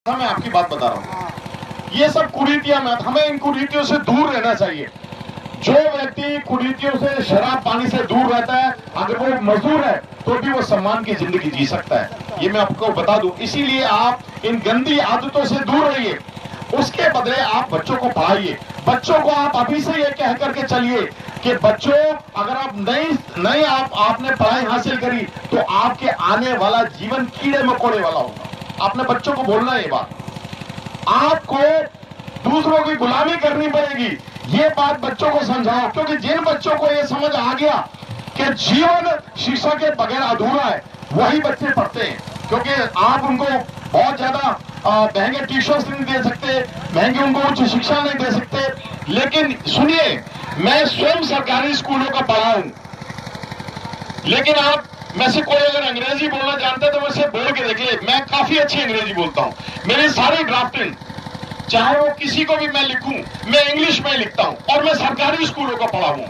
मैं आपकी बात बता रहा हूँ, ये सब कुरीतियां मत, हमें इन कुरीतियों से दूर रहना चाहिए। जो व्यक्ति कुरीतियों से, शराब पानी से दूर रहता है, अगर वो मजदूर है तो भी वो सम्मान की जिंदगी जी सकता है, ये मैं आपको बता दूं। इसीलिए आप इन गंदी आदतों से दूर रहिए, उसके बदले आप बच्चों को पढ़ाइए। बच्चों को आप अभी से ये कह करके चलिए कि बच्चों, अगर आप नई आपने पढ़ाई हासिल करी तो आपके आने वाला जीवन कीड़े मकोड़े वाला होगा। आपने बच्चों को बोलना है ये बात। आपको दूसरों की गुलामी करनी पड़ेगी, ये बात बच्चों को समझाओ। क्योंकि जिन बच्चों को ये समझ आ गया कि जीवन शिक्षा के बगैर अधूरा है, वही बच्चे पढ़ते हैं। क्योंकि आप उनको बहुत ज्यादा महंगे ट्यूशंस नहीं दे सकते, महंगी उनको उच्च शिक्षा नहीं दे सकते। लेकिन सुनिए, मैं स्वयं सरकारी स्कूलों का पढ़ा हूं, लेकिन आप में से कोई अगर अंग्रेजी बोलना जानते तो मुझसे बोल के देख ले, मैं काफी अच्छी अंग्रेजी बोलता हूं। मेरी सारी ड्राफ्टिंग, चाहे वो किसी को भी मैं लिखूं, मैं इंग्लिश में लिखता हूं, और मैं सरकारी स्कूलों का पढ़ा हूं।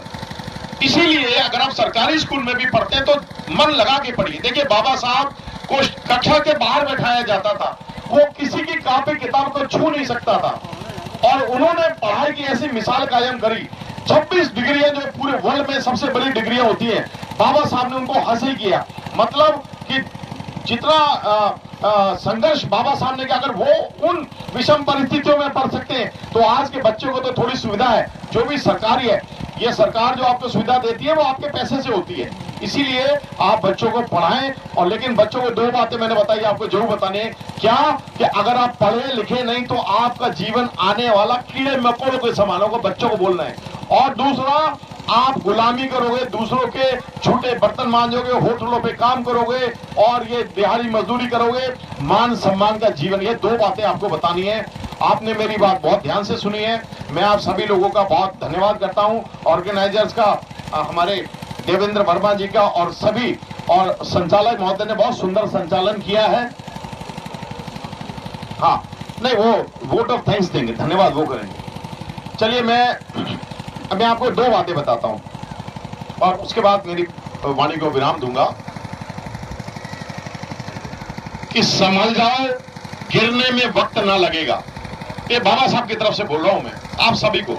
इसीलिए अगर आप सरकारी स्कूल में भी पढ़ते हैं तो मन लगा के पढ़िए। देखिए, बाबा साहब को कक्षा के बाहर बैठाया जाता था, वो किसी की कॉपी किताब को छू नहीं सकता था, और उन्होंने पढ़ाई की ऐसी मिसाल कायम करी। 26 डिग्रियां जो पूरे वर्ल्ड में सबसे बड़ी डिग्रियां होती हैं, बाबा साहब ने उनको हासिल किया। मतलब कि जितना संघर्ष बाबा साहब ने किया, अगर वो उन विषम परिस्थितियों में पढ़ सकते हैं तो आज के बच्चों को तो थोड़ी सुविधा है। जो भी सरकारी है, ये सरकार जो आपको सुविधा देती है वो आपके पैसे से होती है। इसीलिए आप बच्चों को पढ़ाएं। और लेकिन बच्चों को दो बातें मैंने बताई, आपको जरूर बतानी है। क्या कि अगर आप पढ़े लिखे नहीं तो आपका जीवन आने वाला कीड़े मकोड़ों के समान होगा, बच्चों को बोलना है। और दूसरा, आप गुलामी करोगे, दूसरों के झूठे बर्तन मांजोगे, होटलों पे काम करोगे और ये दिहाड़ी मजदूरी करोगे, मान सम्मान का जीवन, ये दो बातें आपको बतानी है। आपने मेरी बात बहुत ध्यान से सुनी है। मैं आप सभी लोगों का बहुत धन्यवाद करता हूं, ऑर्गेनाइजर्स का, हमारे देवेंद्र वर्मा जी का, और सभी, और संचालक महोदय ने बहुत सुंदर संचालन किया है। हाँ, नहीं, वो वोट ऑफ थैंक्स देंगे, धन्यवाद वो करेंगे। चलिए, मैं आपको दो बातें बताता हूं और उसके बाद मेरी वाणी को विराम दूंगा। कि संभल जाओ, गिरने में वक्त ना लगेगा। ये बाबा साहब की तरफ से बोल रहा हूं मैं आप सभी को,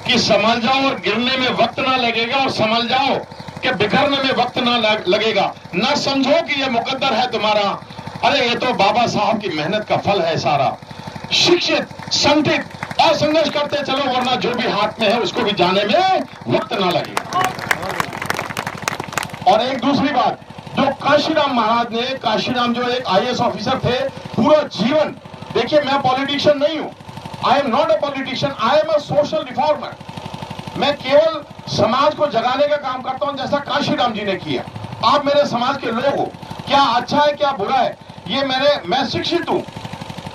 कि संभल जाओ और गिरने में वक्त ना लगेगा, और संभल जाओ कि बिखरने में वक्त ना लगेगा। ना समझो कि ये मुकद्दर है तुम्हारा, अरे ये तो बाबा साहब की मेहनत का फल है सारा। शिक्षित, संगठित और संघर्ष करते चलो, वरना जो भी हाथ में है उसको भी जाने में वक्त ना लगे। और एक दूसरी बात, जो काशीराम महाराज ने, काशीराम जो एक IAS ऑफिसर थे, पूरा जीवन, देखिए मैं पॉलिटिशियन नहीं हूं, I am not a politician, I am a social reformer. मैं केवल समाज को जगाने का काम करता हूं, जैसा काशीराम जी ने किया। आप मेरे समाज के लोग हो, क्या अच्छा है क्या बुरा है, ये मैं शिक्षित हूं,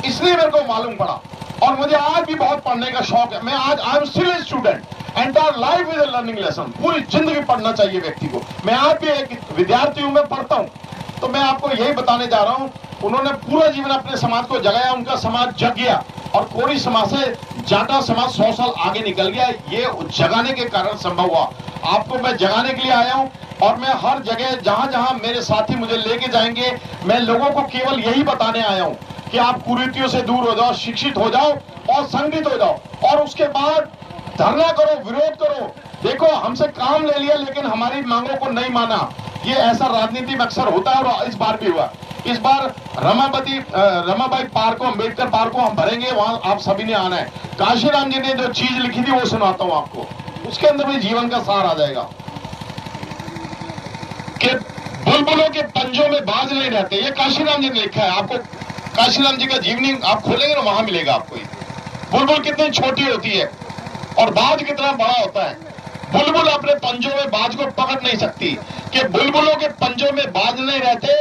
इसलिए मेरे को मालूम पड़ा। और मुझे आज भी बहुत पढ़ने का शौक है। मैं आज I am still a student, entire life is a learning lesson. पूरी जिंदगी पढ़ना चाहिए व्यक्ति को। मैं आज भी एक विद्यार्थी हूं, मैं पढ़ता हूं। तो मैं आपको यही बताने जा रहा हूं, उन्होंने पूरा जीवन अपने समाज को जगाया, उनका समाज जग गया, और कोरी समाज से जाटा समाज 100 साल आगे निकल गया। ये जगाने के कारण संभव हुआ। आपको मैं जगाने के लिए आया हूं, और मैं हर जगह जहां जहां मेरे साथी मुझे लेके जाएंगे, मैं लोगों को केवल यही बताने आया हूं कि आप कुरीतियों से दूर हो जाओ, शिक्षित हो जाओ और संगठित हो जाओ, और उसके बाद धरना करो, विरोध करो। देखो, हमसे काम ले लिया लेकिन हमारी मांगों को नहीं माना, ये ऐसा राजनीति में अक्सर होता है, और इस बार भी हुआ। इस बार रमाबाई पार्क को, अम्बेडकर पार्क को हम भरेंगे, वहां आप सभी ने आना है। काशीराम जी ने जो चीज लिखी थी वो सुनाता हूं आपको, उसके अंदर भी जीवन का सार आ जाएगा। कि बुलबुलों के पंजों में बाज नहीं रहते, ये काशीराम जी ने लिखा है। आपको काशीराम जी का जीवनी आप खोलेंगे ना, वहां मिलेगा आपको। बुलबुल कितनी छोटी होती है और बाज कितना बड़ा होता है। बुलबुल अपने पंजों में बाज को पकड़ नहीं सकती, कि बुलबुलों के पंजों में बाज नहीं रहते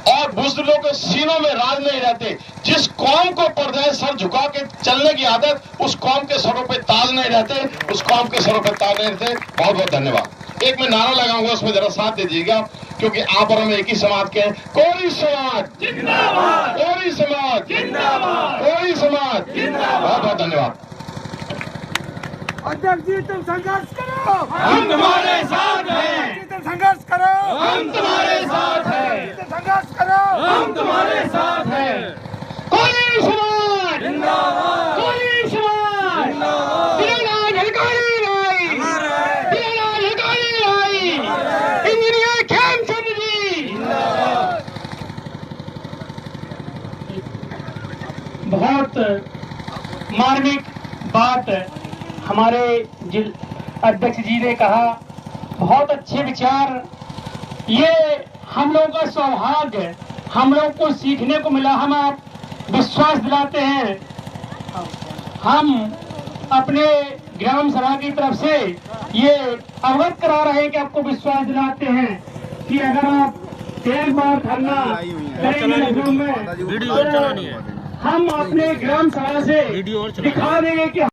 और बुज़दिलों के सीनों में राज नहीं रहते। जिस कौम को पड़ जाए सर झुका के चलने की आदत, उस कौम के सरों पे ताज नहीं रहते, उस कौम के सरों पे ताज नहीं रहते। बहुत बहुत धन्यवाद। एक मैं नारा लगाऊंगा, उसमें जरा साथ दे दीजिएगा, क्योंकि आप और हम एक ही समाज के हैं। कोरी समाज जिंदाबाद, कोरी समाज जिंदाबाद, कोरी समाज जिंदाबाद। बहुत बहुत धन्यवाद। अध्यक्ष जी, तुम संघर्ष करो, हम तुम्हारे साथ हैं। तुम संघर्ष करो, हम तुम्हारे साथ हैं। संघर्ष करो, हम तुम्हारे साथ हैं। बहुत मार्मिक बात हमारे अध्यक्ष जी ने कहा, बहुत अच्छे विचार। ये हम लोगों का सौभाग्य, हम लोग को सीखने को मिला। हम आप विश्वास दिलाते हैं, हम अपने ग्राम सभा की तरफ से ये अवगत करा रहे हैं कि आपको विश्वास दिलाते हैं कि अगर आप एक बार धरना करेंगे लखनऊ में, हम अपने ग्राम सभा से दिखा देंगे कि